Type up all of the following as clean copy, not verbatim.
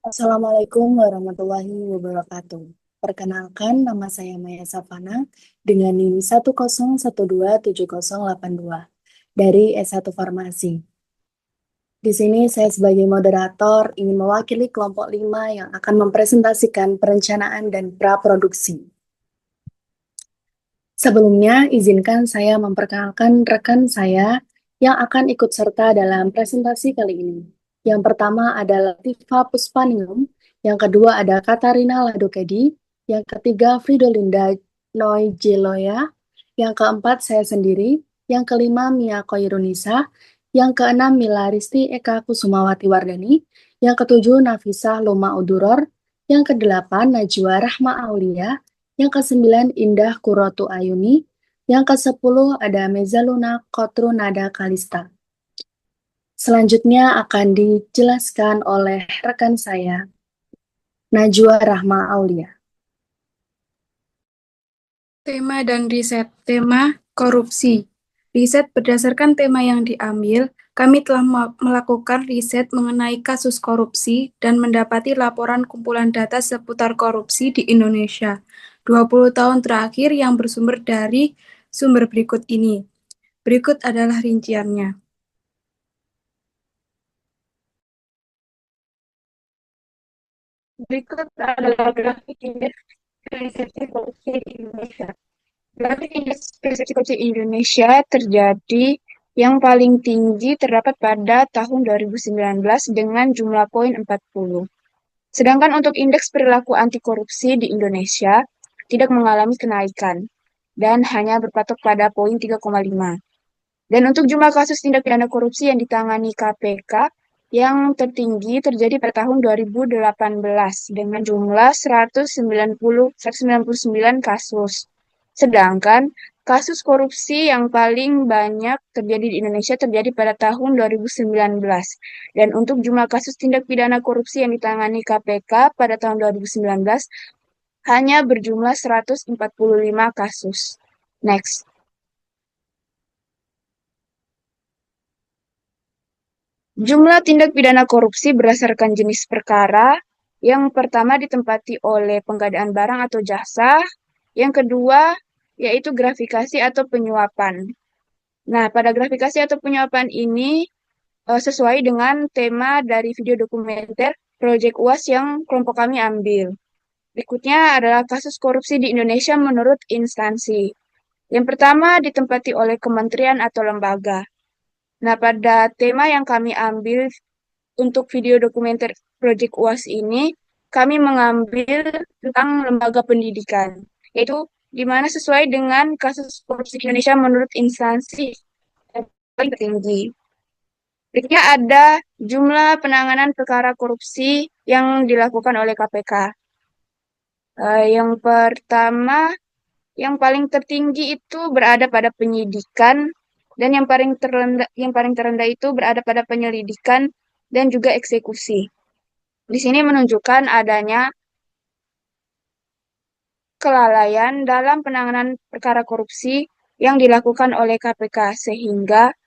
Assalamualaikum warahmatullahi wabarakatuh. Perkenalkan, nama saya Maya Safana dengan NIM 1012708 dari S1 Farmasi. Di sini saya sebagai moderator ingin mewakili kelompok 5 yang akan mempresentasikan perencanaan dan praproduksi. Sebelumnya, izinkan saya memperkenalkan rekan saya yang akan ikut serta dalam presentasi kali ini. Yang pertama adalah Tifa Puspaningrum, yang kedua ada Katarina Ladokedi, yang ketiga Fridolinda Noijeloya, yang keempat saya sendiri, yang kelima Mia Koirunisa, yang keenam Mila Risti Eka Kusumawati Wardani, yang ketujuh Nafisah Loma Uduror, yang kedelapan Najwa Rahma Aulia, yang kesembilan Indah Kurotu Ayuni, yang kesepuluh ada Mezaluna Kotru Nada Kalista. Selanjutnya akan dijelaskan oleh rekan saya, Najwa Rahma Aulia. Tema dan riset. Tema korupsi. Riset berdasarkan tema yang diambil, kami telah melakukan riset mengenai kasus korupsi dan mendapati laporan kumpulan data seputar korupsi di Indonesia 20 tahun terakhir yang bersumber dari sumber berikut ini. Berikut adalah rinciannya. Berikut adalah grafik indeks persepsi korupsi di Indonesia. Grafik indeks persepsi korupsi Indonesia terjadi yang paling tinggi terdapat pada tahun 2019 dengan jumlah poin 40. Sedangkan untuk indeks perilaku anti korupsi di Indonesia tidak mengalami kenaikan dan hanya berpatok pada poin 3,5. Dan untuk jumlah kasus tindak pidana korupsi yang ditangani KPK yang tertinggi terjadi pada tahun 2018 dengan jumlah 199 kasus. Sedangkan kasus korupsi yang paling banyak terjadi di Indonesia terjadi pada tahun 2019. Dan untuk jumlah kasus tindak pidana korupsi yang ditangani KPK pada tahun 2019 hanya berjumlah 145 kasus. Next. Jumlah tindak pidana korupsi berdasarkan jenis perkara. Yang pertama ditempati oleh penggadaan barang atau jasa. Yang kedua yaitu gratifikasi atau penyuapan. Nah, pada gratifikasi atau penyuapan ini sesuai dengan tema dari video dokumenter Project UAS yang kelompok kami ambil. Berikutnya adalah kasus korupsi di Indonesia menurut instansi. Yang pertama ditempati oleh kementerian atau lembaga. Nah, pada tema yang kami ambil untuk video dokumenter Project UAS ini, kami mengambil tentang lembaga pendidikan, yaitu di mana sesuai dengan kasus korupsi di Indonesia menurut instansi yang paling tertinggi. Berikutnya ada jumlah penanganan perkara korupsi yang dilakukan oleh KPK. Yang pertama, yang paling tertinggi itu berada pada penyidikan dan yang paling terendah itu berada pada penyelidikan dan juga eksekusi. Di sini menunjukkan adanya kelalaian dalam penanganan perkara korupsi yang dilakukan oleh KPK sehingga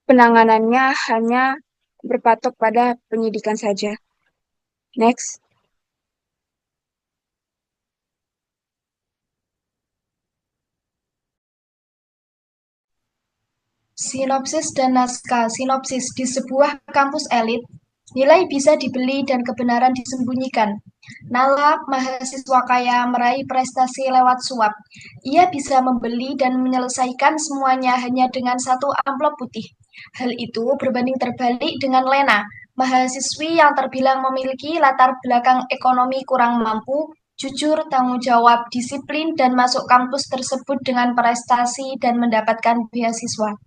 penanganannya hanya berpatok pada penyidikan saja. Next. Sinopsis dan naskah. Sinopsis: di sebuah kampus elit, nilai bisa dibeli dan kebenaran disembunyikan. Nala, mahasiswa kaya, meraih prestasi lewat suap. Ia bisa membeli dan menyelesaikan semuanya hanya dengan satu amplop putih. Hal itu berbanding terbalik dengan Lena, mahasiswi yang terbilang memiliki latar belakang ekonomi kurang mampu, jujur, tanggung jawab, disiplin, dan masuk kampus tersebut dengan prestasi dan mendapatkan beasiswa.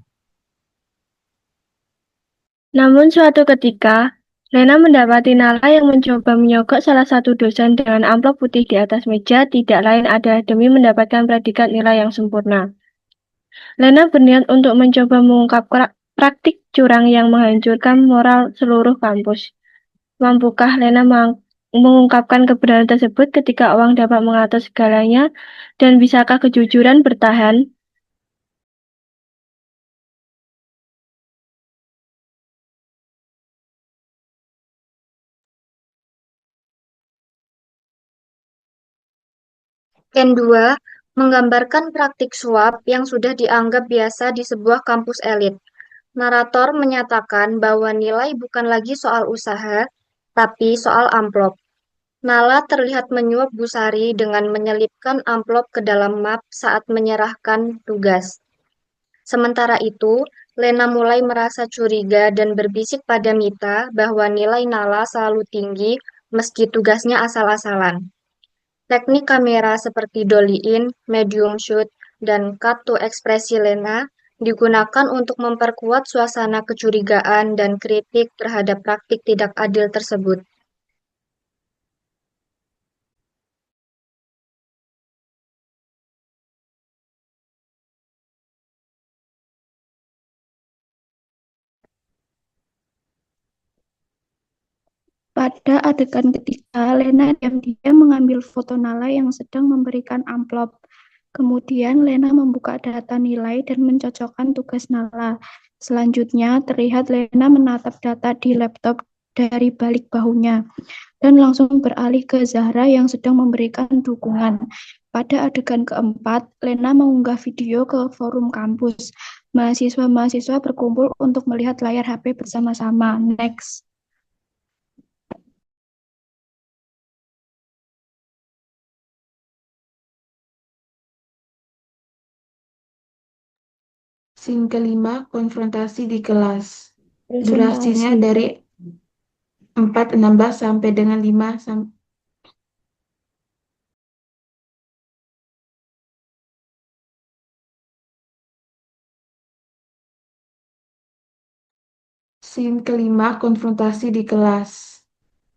Namun suatu ketika, Lena mendapati Nala yang mencoba menyogok salah satu dosen dengan amplop putih di atas meja tidak lain adalah demi mendapatkan predikat nilai yang sempurna. Lena berniat untuk mencoba mengungkap praktik curang yang menghancurkan moral seluruh kampus. Mampukah Lena mengungkapkan kebenaran tersebut ketika uang dapat mengatur segalanya dan bisakah kejujuran bertahan? N2, menggambarkan praktik suap yang sudah dianggap biasa di sebuah kampus elit. Narator menyatakan bahwa nilai bukan lagi soal usaha, tapi soal amplop. Nala terlihat menyuap Busari dengan menyelipkan amplop ke dalam map saat menyerahkan tugas. Sementara itu, Lena mulai merasa curiga dan berbisik pada Mita bahwa nilai Nala selalu tinggi meski tugasnya asal-asalan. Teknik kamera seperti dolly in, medium shoot, dan cut to ekspresi Lena digunakan untuk memperkuat suasana kecurigaan dan kritik terhadap praktik tidak adil tersebut. Pada adegan ketiga, Lena diam-diam mengambil foto Nala yang sedang memberikan amplop. Kemudian Lena membuka data nilai dan mencocokkan tugas Nala. Selanjutnya, terlihat Lena menatap data di laptop dari balik bahunya dan langsung beralih ke Zahra yang sedang memberikan dukungan. Pada adegan keempat, Lena mengunggah video ke forum kampus. Mahasiswa-mahasiswa berkumpul untuk melihat layar HP bersama-sama. Next. Scene kelima, konfrontasi di kelas. Durasinya dari 4:16 sampai dengan 5 sampai Scene kelima, konfrontasi di kelas.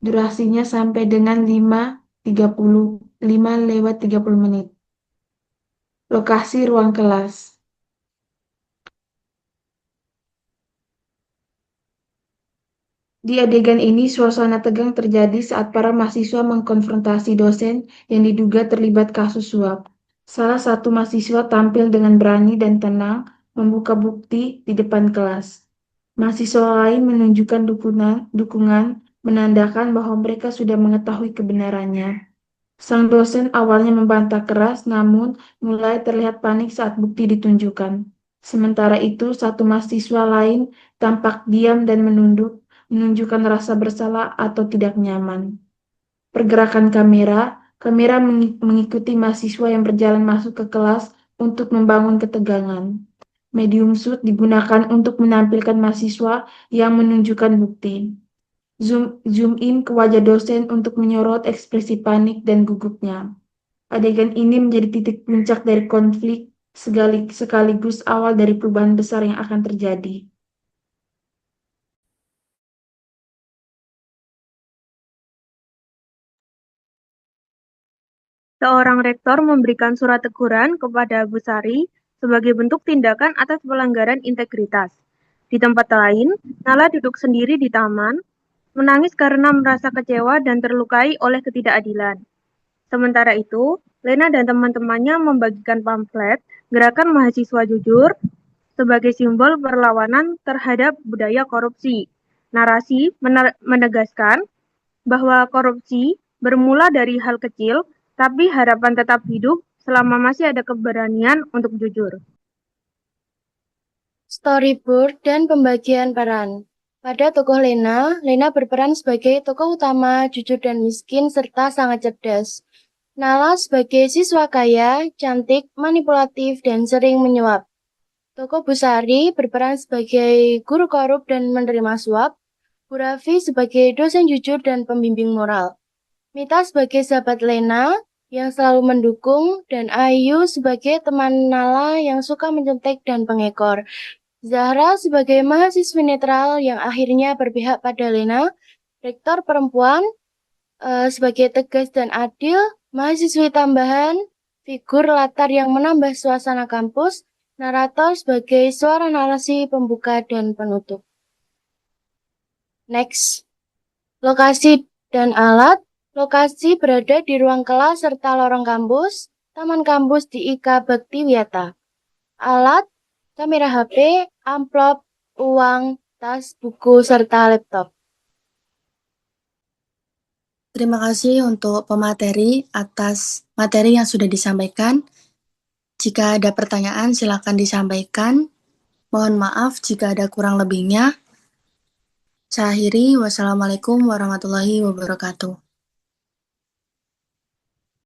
Durasinya sampai dengan 5:30 menit. Lokasi ruang kelas. Di adegan ini, suasana tegang terjadi saat para mahasiswa mengkonfrontasi dosen yang diduga terlibat kasus suap. Salah satu mahasiswa tampil dengan berani dan tenang membuka bukti di depan kelas. Mahasiswa lain menunjukkan dukungan, menandakan bahwa mereka sudah mengetahui kebenarannya. Sang dosen awalnya membantah keras, namun mulai terlihat panik saat bukti ditunjukkan. Sementara itu, satu mahasiswa lain tampak diam dan menunduk, menunjukkan rasa bersalah atau tidak nyaman. Pergerakan kamera mengikuti mahasiswa yang berjalan masuk ke kelas untuk membangun ketegangan. Medium shoot digunakan untuk menampilkan mahasiswa yang menunjukkan bukti. Zoom in ke wajah dosen untuk menyorot ekspresi panik dan gugupnya. Adegan ini menjadi titik puncak dari konflik sekaligus awal dari perubahan besar yang akan terjadi. Seorang rektor memberikan surat teguran kepada Busari sebagai bentuk tindakan atas pelanggaran integritas. Di tempat lain, Nala duduk sendiri di taman, menangis karena merasa kecewa dan terlukai oleh ketidakadilan. Sementara itu, Lena dan teman-temannya membagikan pamflet Gerakan Mahasiswa Jujur sebagai simbol perlawanan terhadap budaya korupsi. Narasi menegaskan bahwa korupsi bermula dari hal kecil, tapi harapan tetap hidup selama masih ada keberanian untuk jujur. Storyboard dan pembagian peran. Pada tokoh Lena, Lena berperan sebagai tokoh utama, jujur dan miskin, serta sangat cerdas. Nala sebagai siswa kaya, cantik, manipulatif, dan sering menyuap. Tokoh Busari berperan sebagai guru korup dan menerima suap. Bu Raffi sebagai dosen jujur dan pembimbing moral. Mita sebagai sahabat Lena yang selalu mendukung, dan Ayu sebagai teman Nala yang suka mencontek dan pengekor. Zahra sebagai mahasiswi netral yang akhirnya berpihak pada Lena. Rektor perempuan sebagai tegas dan adil. Mahasiswi tambahan, figur latar yang menambah suasana kampus. Narator sebagai suara narasi pembuka dan penutup. Next. Lokasi dan alat. Lokasi berada di ruang kelas serta lorong kampus, taman kampus di IKA Bakti Wiata. Alat, kamera HP, amplop, uang, tas, buku, serta laptop. Terima kasih untuk pemateri atas materi yang sudah disampaikan. Jika ada pertanyaan, silakan disampaikan. Mohon maaf jika ada kurang lebihnya. Saya akhiri, wassalamualaikum warahmatullahi wabarakatuh.